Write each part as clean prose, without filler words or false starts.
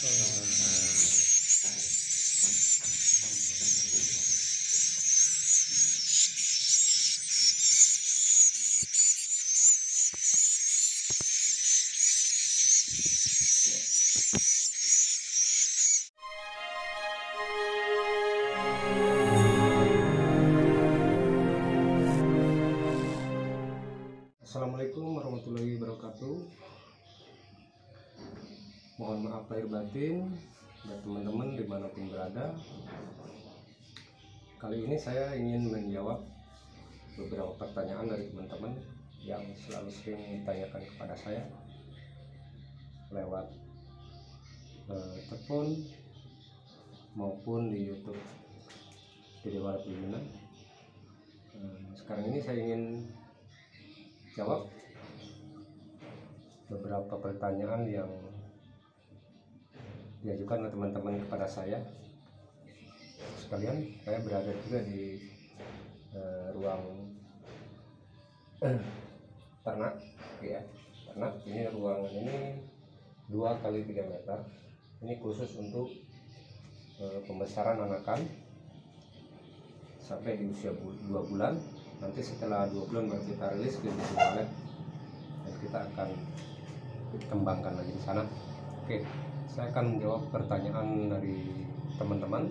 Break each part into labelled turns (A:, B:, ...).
A: Assalamualaikum warahmatullahi wabarakatuh. Mohon maaf lahir batin buat teman-teman dimanapun berada. Kali ini saya ingin menjawab beberapa pertanyaan dari teman-teman yang selalu sering ditanyakan kepada saya lewat telepon maupun di YouTube Video Walet Bimbingan. Sekarang ini saya ingin jawab beberapa pertanyaan yang diajukan oleh teman-teman kepada saya. Sekalian saya berada juga di ruang ternak, ya. Ternak ini, ruangan ini 2 kali 3 meter. Ini khusus untuk pembesaran anakan sampai di usia 2 bulan. Nanti setelah 2 bulan baru kita rilis ke Video Walet dan kita akan kembangkan lagi di sana. Oke, saya akan menjawab pertanyaan dari teman-teman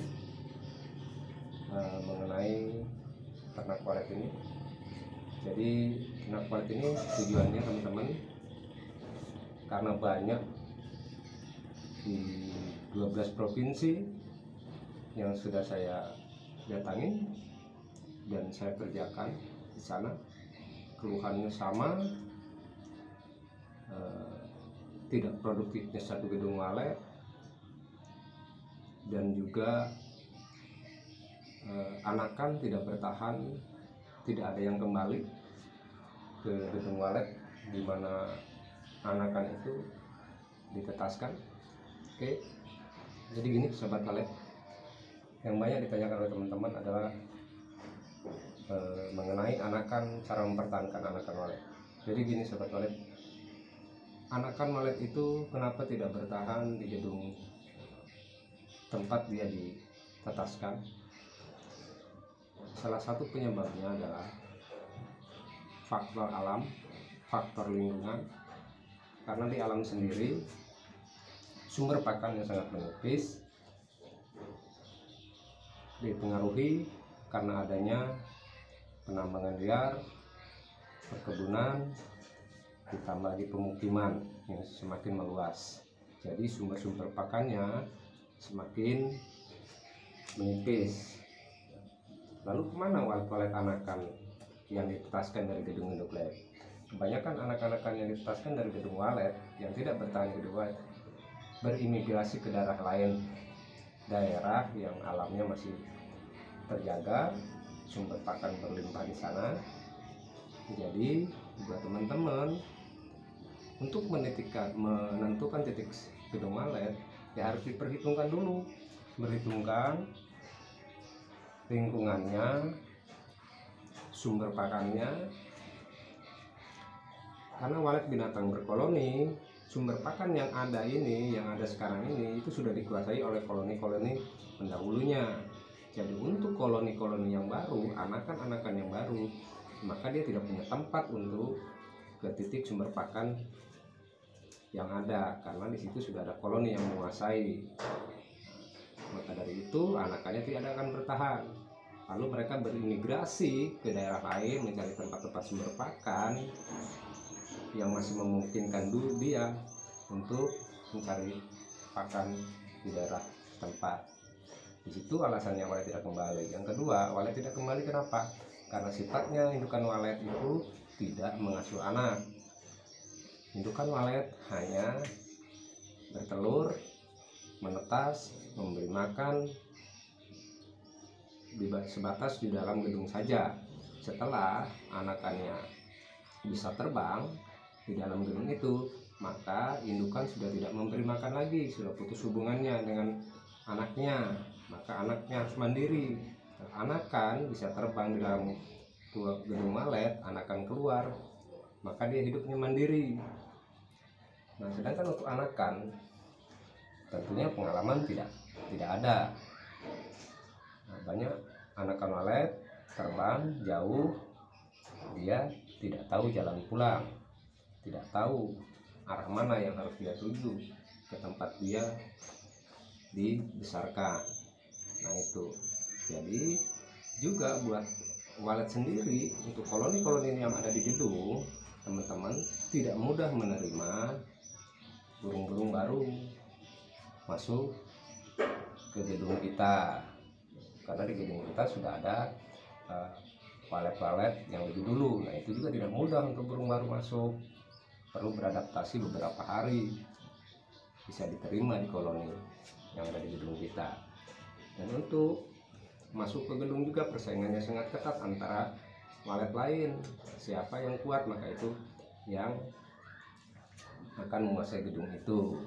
A: mengenai ternak walet ini. Jadi ternak walet ini tujuannya teman-teman karena banyak di 12 provinsi yang sudah saya datangin dan saya kerjakan di sana. Keluhannya sama, tidak produktifnya satu gedung walet, dan juga anakan tidak bertahan, tidak ada yang kembali ke gedung walet di mana anakan itu ditetaskan. Oke, jadi gini sobat walet, yang banyak ditanyakan oleh teman-teman adalah mengenai anakan, cara mempertahankan anakan walet. Jadi gini sobat walet, anakan walet itu kenapa tidak bertahan di gedung tempat dia ditetaskan? Salah satu penyebabnya adalah faktor alam, faktor lingkungan. Karena di alam sendiri sumber pakannya sangat menipis, dipengaruhi karena adanya penambangan liar, perkebunan, ditambah di pemukiman yang semakin meluas. Jadi sumber-sumber pakannya semakin menipis. Lalu kemana walet-walet anakan yang ditetaskan dari gedung induk walet? Kebanyakan anak-anakan yang ditetaskan dari gedung walet yang tidak bertahan di gedung walet berimigrasi ke daerah lain, daerah yang alamnya masih terjaga, sumber pakan berlimpah di sana. Jadi buat teman-teman, untuk menentukan titik gedung walet ya harus diperhitungkan dulu, berhitungkan lingkungannya, sumber pakannya. Karena walet binatang berkoloni, sumber pakan yang ada ini, yang ada sekarang ini, itu sudah dikuasai oleh koloni-koloni pendahulunya. Jadi untuk koloni-koloni yang baru, anakan-anakan yang baru, maka dia tidak punya tempat untuk ke titik sumber pakan yang ada, karena di situ sudah ada koloni yang menguasai. Maka dari itu anakannya tidak akan bertahan. Lalu mereka berimigrasi ke daerah lain mencari tempat-tempat sumber pakan yang masih memungkinkan dulu dia untuk mencari pakan di daerah tempat. Di situ alasannya walet tidak kembali. Yang kedua, walet tidak kembali kenapa? Karena sifatnya indukan walet itu tidak mengasuh anak. Indukan walet hanya bertelur, menetas, memberi makan sebatas di dalam gedung saja. Setelah anakannya bisa terbang di dalam gedung itu, maka indukan sudah tidak memberi makan lagi, sudah putus hubungannya dengan anaknya. Maka anaknya harus mandiri. Anakan bisa terbang di dalam gedung walet, anakan keluar, maka dia hidupnya mandiri. Nah, sedangkan untuk anakan tentunya pengalaman tidak ada. Nah, banyak anakan walet terbang jauh, dia tidak tahu jalan pulang, tidak tahu arah mana yang harus dia tuju ke tempat dia dibesarkan. Nah itu, jadi juga buat walet sendiri, untuk koloni-koloni yang ada di gedung, teman-teman tidak mudah menerima burung-burung baru masuk ke gedung kita, karena di gedung kita sudah ada walet-walet yang lebih dulu. Nah itu juga tidak mudah untuk burung baru masuk, perlu beradaptasi beberapa hari bisa diterima di koloni yang ada di gedung kita. Dan untuk masuk ke gedung juga persaingannya sangat ketat antara walet lain. Siapa yang kuat maka itu yang akan menguasai gedung itu.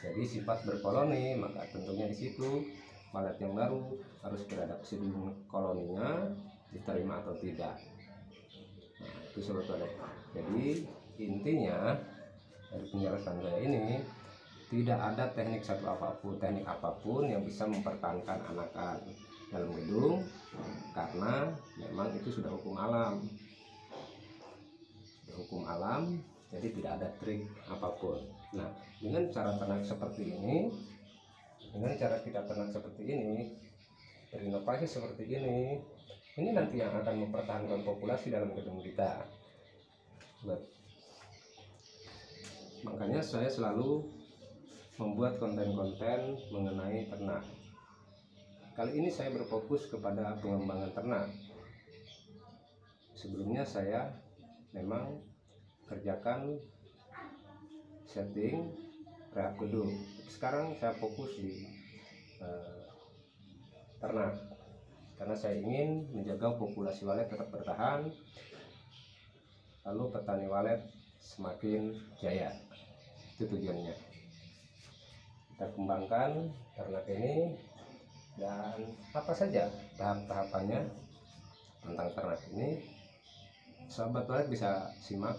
A: Jadi sifat berkoloni, maka tentunya di situ walet yang baru harus beradaptasi dengan koloninya, diterima atau tidak. Nah, itu sobat walet. Jadi intinya dari penjelasan saya ini, tidak ada teknik apapun yang bisa mempertahankan anakan dalam gedung, karena memang itu sudah hukum alam. Jadi tidak ada trik apapun. Nah, dengan cara ternak seperti ini, dengan cara kita ternak seperti ini, berinovasi seperti ini nanti yang akan mempertahankan populasi dalam gedung kita. Makanya saya selalu membuat konten-konten mengenai ternak. Kali ini saya berfokus kepada pengembangan ternak. Sebelumnya saya memang kerjakan setting rehab gedung. Sekarang saya fokus di ternak, karena saya ingin menjaga populasi walet tetap bertahan, lalu petani walet semakin jaya. Itu tujuannya. Kita kembangkan ternak ini, dan apa saja tahap-tahapannya tentang ternak ini, sahabat walet bisa simak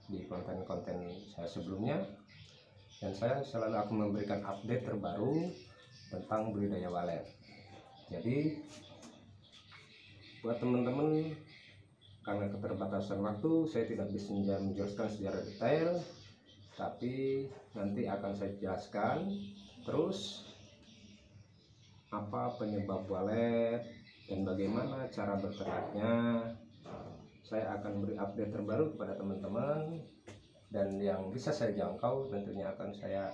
A: di konten-konten saya sebelumnya, dan saya selalu akan memberikan update terbaru tentang budidaya walet. Jadi buat teman-teman, karena keterbatasan waktu saya tidak bisa menjelaskan secara detail, tapi nanti akan saya jelaskan terus apa penyebab walet dan bagaimana cara berternaknya. Saya akan beri update terbaru kepada teman-teman, dan yang bisa saya jangkau tentunya akan saya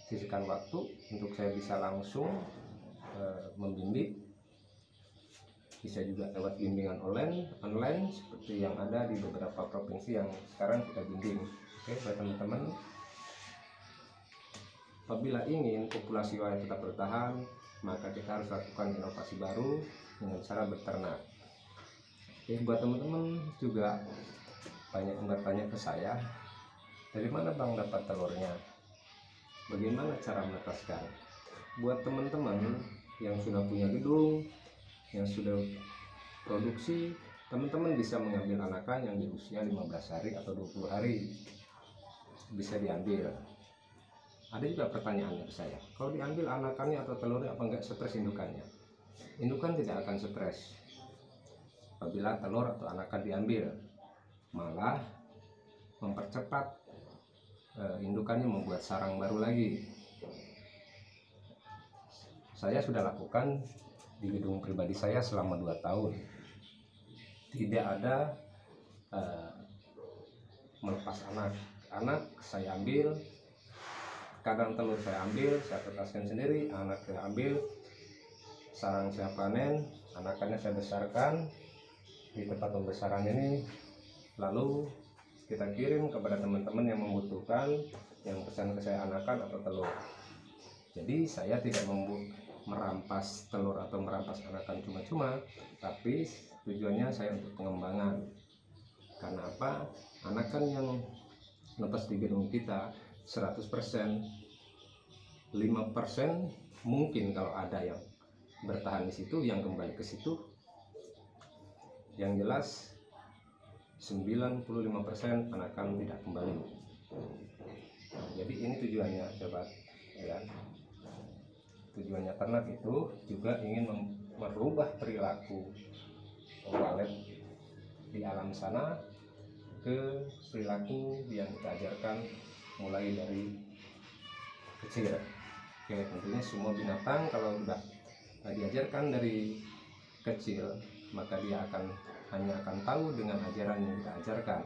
A: sisihkan waktu untuk saya bisa langsung membimbing. Bisa juga lewat bimbingan online seperti yang ada di beberapa provinsi yang sekarang kita bimbing. Oke, buat teman-teman, apabila ingin populasi walet tetap bertahan, maka kita harus lakukan inovasi baru dengan cara berternak. Oke, buat teman-teman juga banyak yang bertanya ke saya, dari mana bang dapat telurnya, bagaimana cara menetaskan. Buat teman-teman yang sudah punya gedung, yang sudah produksi, teman-teman bisa mengambil anakan yang di usia 15 hari atau 20 hari, bisa diambil. Ada juga pertanyaannya ke saya, kalau diambil anakannya atau telurnya apa enggak stres indukannya? Indukan tidak akan stres apabila telur atau anakan diambil, malah mempercepat indukannya, membuat sarang baru lagi. Saya sudah lakukan di gedung pribadi saya selama 2 tahun. Tidak ada melepas anak saya ambil, kadang telur saya ambil, saya tetaskan sendiri, anak saya ambil, sarang saya panen, anakannya saya besarkan di tempat pembesaran ini, lalu kita kirim kepada teman-teman yang membutuhkan, yang pesan ke saya anakan atau telur. Jadi saya tidak merampas telur atau merampas anakan cuma-cuma, tapi tujuannya saya untuk pengembangan. Karena apa? Anakan yang lepas di gedung kita 100%, 5% mungkin kalau ada yang bertahan di situ, yang kembali ke situ. Yang jelas 95% anakan tidak kembali. Jadi ini tujuannya, sobat. ya. Tujuannya ternak itu juga ingin merubah perilaku walet di alam sana ke perilaku yang kita ajarkan mulai dari kecil. Oke, tentunya semua binatang kalau udah diajarkan dari kecil, maka dia hanya akan tahu dengan ajaran yang kita ajarkan.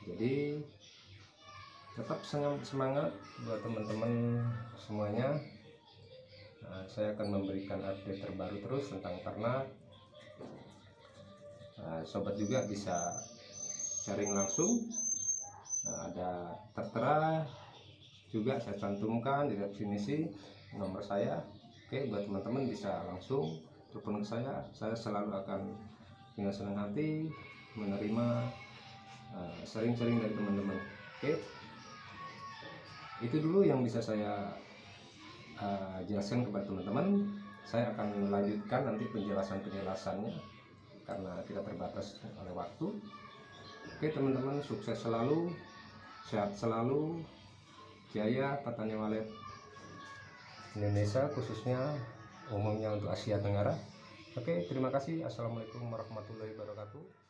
A: Jadi tetap semangat buat teman-teman semuanya. Saya akan memberikan update terbaru terus tentang ternak. Sobat juga bisa sharing langsung. Ada tertera juga saya cantumkan di definisi nomor saya. Oke, buat teman-teman bisa langsung telepon ke saya selalu akan dengan senang hati menerima sharing-sharing dari teman-teman. Oke, itu dulu yang bisa saya jelaskan kepada teman-teman. Saya akan melanjutkan nanti penjelasannya karena kita terbatas oleh waktu. Oke teman-teman, sukses selalu, sehat selalu, jaya petani walet Indonesia, khususnya umumnya untuk Asia Tenggara. Oke, terima kasih. Assalamualaikum warahmatullahi wabarakatuh.